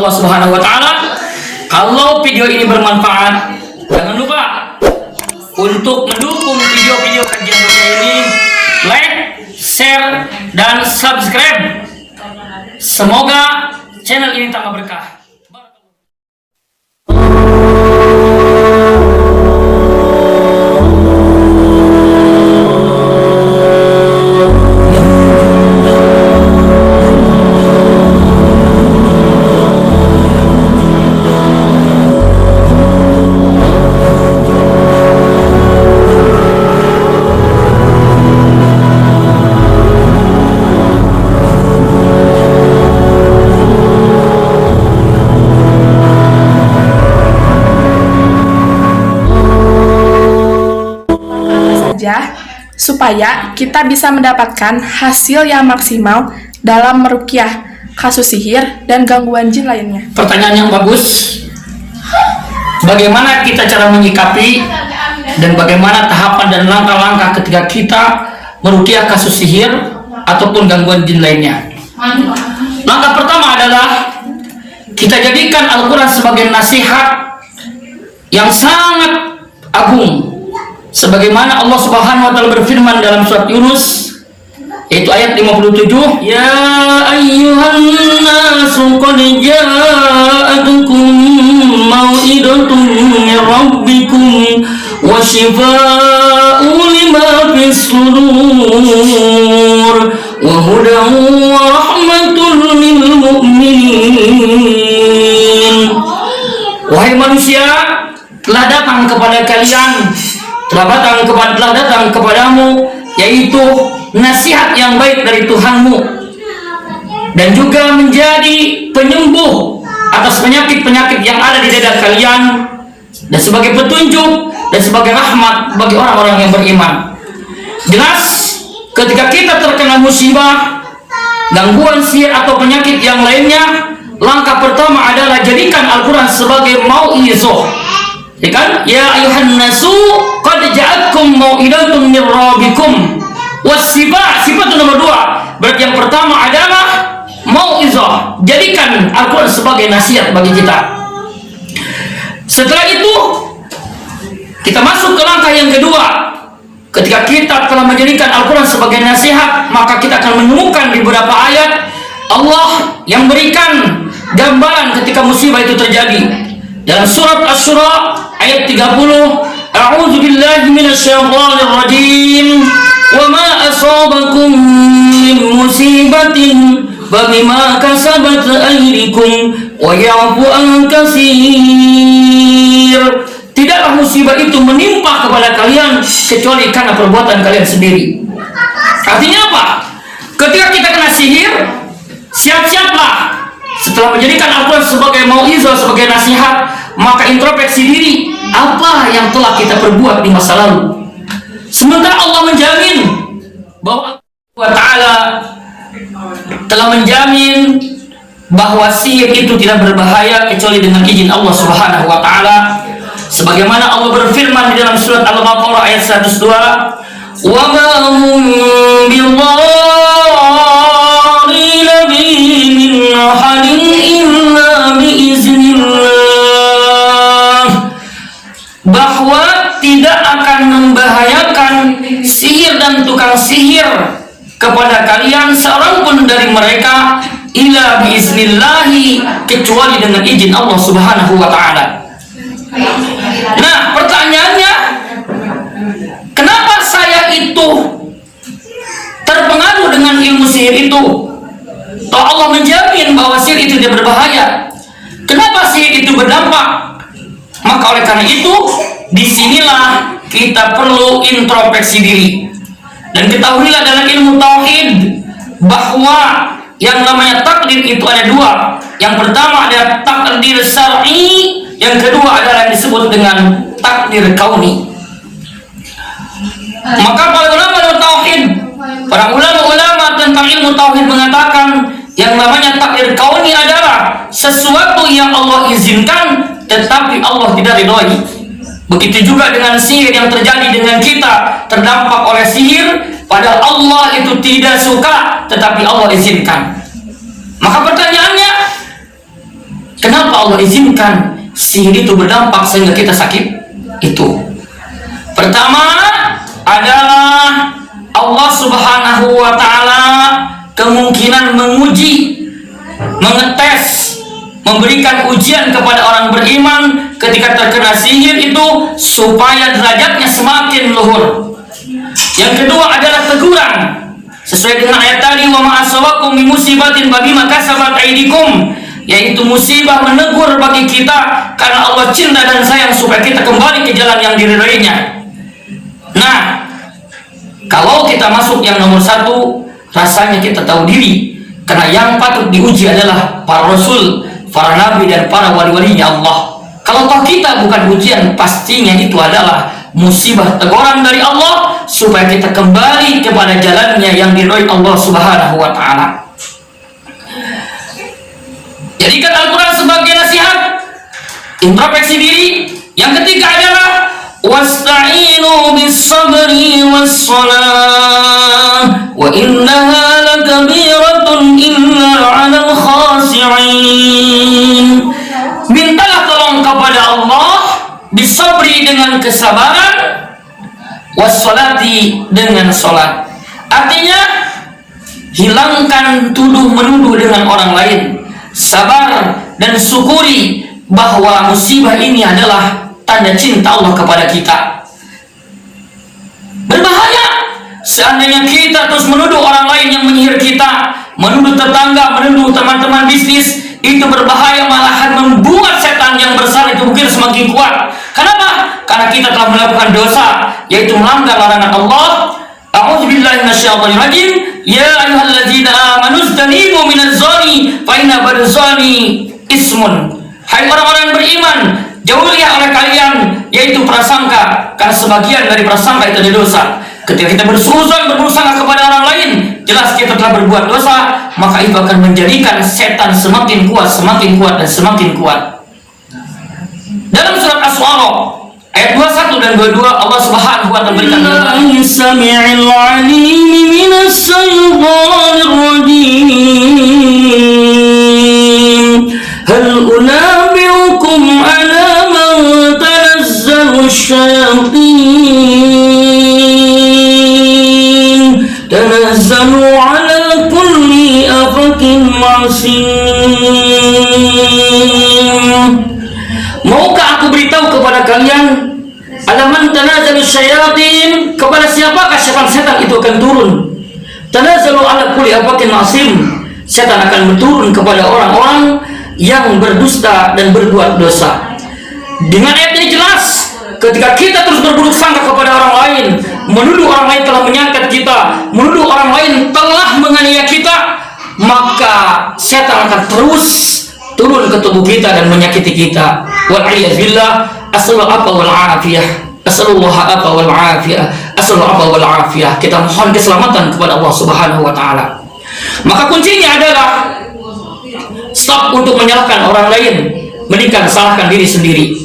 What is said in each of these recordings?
Allah Subhanahu wa taala. Kalau video ini bermanfaat, jangan lupa untuk mendukung video-video kajian dunia ini, like, share, dan subscribe. Semoga channel ini tambah berkah. Supaya kita bisa mendapatkan hasil yang maksimal dalam meruqyah kasus sihir dan gangguan jin lainnya. Pertanyaan yang bagus. Bagaimana kita cara menyikapi dan bagaimana tahapan dan langkah-langkah ketika kita meruqyah kasus sihir ataupun gangguan jin lainnya? Langkah pertama adalah kita jadikan Al-Quran sebagai nasihat yang sangat agung. Sebagaimana Allah Subhanahu wa taala berfirman dalam surat Yunus yaitu ayat 57, ya ayyuhan nasu qad ja'atukum mau'idatun min rabbikum wa shifaa'un lima fis sudur wa hudan wa rahmatun lil mu'minin. Wahai manusia, telah datang kepada kalian, telah datang kepadamu yaitu nasihat yang baik dari Tuhanmu dan juga menjadi penyembuh atas penyakit-penyakit yang ada di dada kalian dan sebagai petunjuk dan sebagai rahmat bagi orang-orang yang beriman. Jelas ketika kita terkena musibah, gangguan sihir atau penyakit yang lainnya, langkah pertama adalah jadikan Al-Quran sebagai mau'izah. Ya kan? Ya ayuhan nasu qad ja'akum mau'idatun min rabbikum. Wasifat, sifat nomor 2. Berarti yang pertama adalah mau'izah. Jadikan Al-Quran sebagai nasihat bagi kita. Setelah itu kita masuk ke langkah yang kedua. Ketika kita telah menjadikan Al-Quran sebagai nasihat, maka kita akan menemukan di beberapa ayat Allah yang berikan gambaran ketika musibah itu terjadi. Dalam surat Asy-Syura ayat 30, A'udzu billahi minasyaitonir rajim. Wa ma asabakum min musibatin fabima kasabat aydikum wa ya'fu an katsir. Tidaklah musibah itu menimpa kepada kalian kecuali karena perbuatan kalian sendiri. Artinya apa? Ketika kita kena sihir, siap-siaplah. Setelah menjadikan Al-Quran sebagai mau'izah, sebagai nasihat, maka introspeksi diri apa yang telah kita perbuat di masa lalu. Sementara Allah menjamin bahwa Allah Ta'ala telah menjamin bahwa sihir itu tidak berbahaya kecuali dengan izin Allah Subhanahu wa Ta'ala. Sebagaimana Allah berfirman di dalam surat Al-Baqarah ayat 102, wa ma hum bidarrina bihi min ahadin illa biiznillah. Bahwa tidak akan membahayakan sihir dan tukang sihir kepada kalian seorang pun dari mereka illa biiznillahi, kecuali dengan izin Allah Subhanahu wa Ta'ala. Nah, pertanyaannya, kenapa saya itu terpengaruh dengan ilmu sihir itu? Toh Allah menjamin bahwa sihir itu tidak berbahaya. Kenapa sihir itu berdampak? Maka oleh karena itu, disinilah kita perlu introspeksi diri. Dan ketahuilah dalam ilmu tauhid bahwa yang namanya takdir itu ada 2. Yang pertama adalah takdir syar'i, yang kedua adalah yang disebut dengan takdir kauni. Maka para ulama tauhid, para ulama tentang ilmu tauhid mengatakan yang namanya takdir kauni adalah sesuatu yang Allah izinkan tetapi Allah tidak ridhoi. Begitu juga dengan sihir yang terjadi dengan kita, terdampak oleh sihir padahal Allah itu tidak suka tetapi Allah izinkan. Maka pertanyaannya, Kenapa Allah izinkan sihir itu berdampak sehingga kita sakit? Itu pertama adalah Allah Subhanahu wa ta'ala kemungkinan menguji, mengetes, memberikan ujian kepada orang beriman ketika terkena sihir itu supaya derajatnya semakin luhur. Yang kedua adalah teguran sesuai dengan ayat tadi, wa ma asabakum min musibatin bima kasabat aydikum, yaitu musibah menegur bagi kita karena Allah cinta dan sayang supaya kita kembali ke jalan yang diridhoinya. Nah, kalau kita masuk yang nomor satu, rasanya kita tahu diri, karena yang patut diuji adalah para rasul, para nabi dan para wali-walinya Allah. Kalau toh kita bukan ujian, pastinya itu adalah musibah teguran dari Allah supaya kita kembali kepada jalannya yang diridhoi Allah Subhanahu wa ta'ala. Jadikan Al-Quran sebagai nasihat, introspeksi diri. Yang ketiga adalah wasta'inu bis-sabri was-salah wa innaha lakabiratun illa 'alal khashi'in. Mintalah tolong kepada Allah bisabri dengan kesabaran, was-salati dengan salat. Artinya hilangkan tuduh menuduh dengan orang lain. Sabar dan syukuri bahwa musibah ini adalah tanda cinta Allah kepada kita. Berbahaya seandainya kita terus menuduh orang lain yang menyihir kita, menuduh tetangga, menuduh teman-teman bisnis. Itu berbahaya, malahan membuat setan yang besar itu mungkin semakin kuat. Kenapa? Karena kita telah melakukan dosa, yaitu melanggar larangan Allah. A'udzubillahi minasyaitonir rajim. Ya ayyuhalladzina amanu istanibu minadh-dhani fa inna ba'dadh-dhani ismun. Hai orang-orang yang beriman, jauhilah oleh kalian yaitu prasangka, karena sebagian dari prasangka itu ada dosa. Ketika kita bersuzon, bersangka kepada orang lain, jelas kita telah berbuat dosa, maka itu akan menjadikan setan semakin kuat, dan semakin kuat. Dalam surat As-Shu'ara ayat 21 dan 22 Allah Subhanahu wa ta'ala berikan Sami'il 'alim minas syaitonir rajim. Hal unabbi'ukum 'ala man tanazzalu syayatin tanazzalu 'ala kulli afakin masin. Maukah aku beritahu kepada kalian alaman tanazzalu syayatin, kepada siapakah setan itu akan turun? Tanazzalu ala kulli afakin masim, setan akan turun kepada orang-orang yang berdusta dan berbuat dosa. Dengan ayat ini jelas, ketika kita terus berburuk sangka kepada orang lain, menuduh orang lain telah menyangkat kita, menuduh orang lain telah menganiaya kita, maka setan akan terus turun ke tubuh kita dan menyakiti kita. Wal'iyazillah, as'alullah wal afiyah, as'alullah wal afiyah, as'alullah wal afiyah. Kita mohon keselamatan kepada Allah Subhanahu wa ta'ala. Maka kuncinya adalah stop untuk menyalahkan orang lain, mendingan salahkan diri sendiri.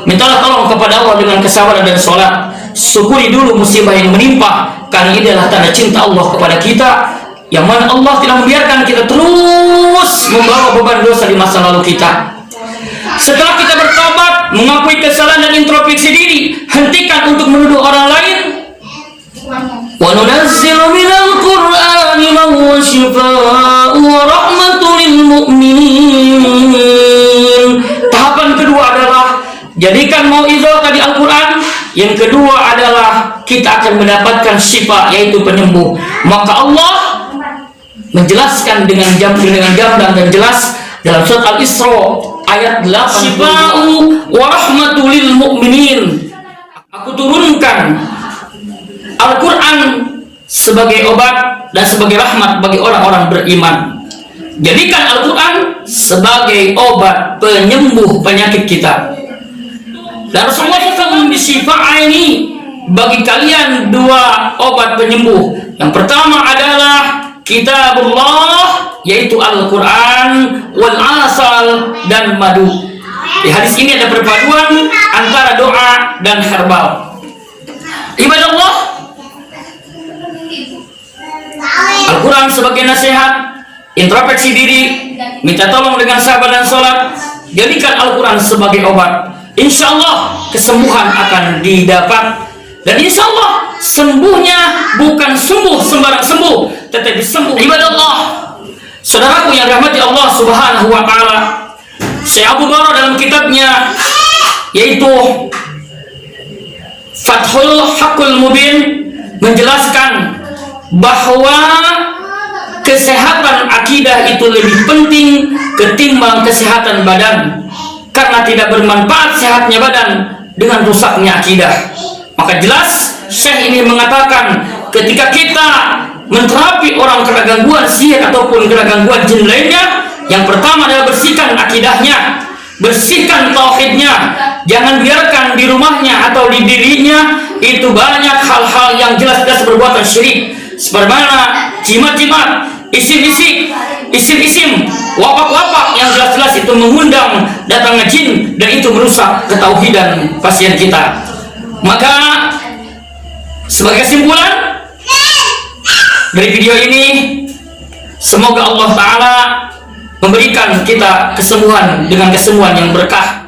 Mintalah tolong kepada Allah dengan kesabaran dan sholat. Syukuri dulu musibah yang menimpa, karena ini adalah tanda cinta Allah kepada kita, yang mana Allah tidak membiarkan kita terus membawa beban dosa di masa lalu kita. Setelah kita bertobat, mengakui kesalahan dan introspeksi diri, hentikan untuk menuduh orang lain. Wa nunazzilu minal Qur'ani ma huwa shifaa'un wa rahmatun lil mu'minin. Tahapan kedua adalah jadikan mau'izah tadi Al-Quran. Yang kedua adalah kita akan mendapatkan syifa, yaitu penyembuh. Maka Allah menjelaskan dengan gamblang dan jelas dalam surat Al-Isra ayat 8, Syifa'u wa rahmatul lil mu'minin. Aku turunkan Al-Quran sebagai obat dan sebagai rahmat bagi orang-orang beriman. Jadikan Al-Quran sebagai obat penyembuh penyakit kita. Dan Rasulullah SAW ini bagi kalian dua obat penyembuh. Yang pertama adalah Kitabullah, yaitu Al-Quran, wal asal, dan madu. Di hadis ini ada perpaduan antara doa dan herbal. Ibadah Allah, Al-Quran sebagai nasihat, introspeksi diri, minta tolong dengan sabar dan sholat, jadikan Al-Quran sebagai obat. Insya Allah kesembuhan akan didapat. Dan insya Allah sembuhnya bukan sembuh sembarang sembuh, tetapi sembuh ibadah Allah. Saudaraku yang rahmati Allah Subhanahu wa Ta'ala, Syekh Abu Bara dalam kitabnya yaitu Fathul Haqqul Mubin menjelaskan bahwa kesehatan akidah itu lebih penting ketimbang kesehatan badan, karena tidak bermanfaat sehatnya badan dengan rusaknya akidah. Maka jelas Syekh ini mengatakan ketika kita menterapi orang kena gangguan sihir ataupun kena gangguan jin lainnya, yang pertama adalah bersihkan akidahnya, bersihkan tauhidnya. Jangan biarkan di rumahnya atau di dirinya itu banyak hal-hal yang jelas-jelas perbuatan syirik, sebagaimana jimat-jimat, isim-isim, wapak-wapak yang jelas-jelas itu mengundang datangnya jin, dan itu merusak ketauhidan pasien kita. Maka sebagai kesimpulan dari video ini, semoga Allah Ta'ala memberikan kita kesembuhan dengan kesembuhan yang berkah.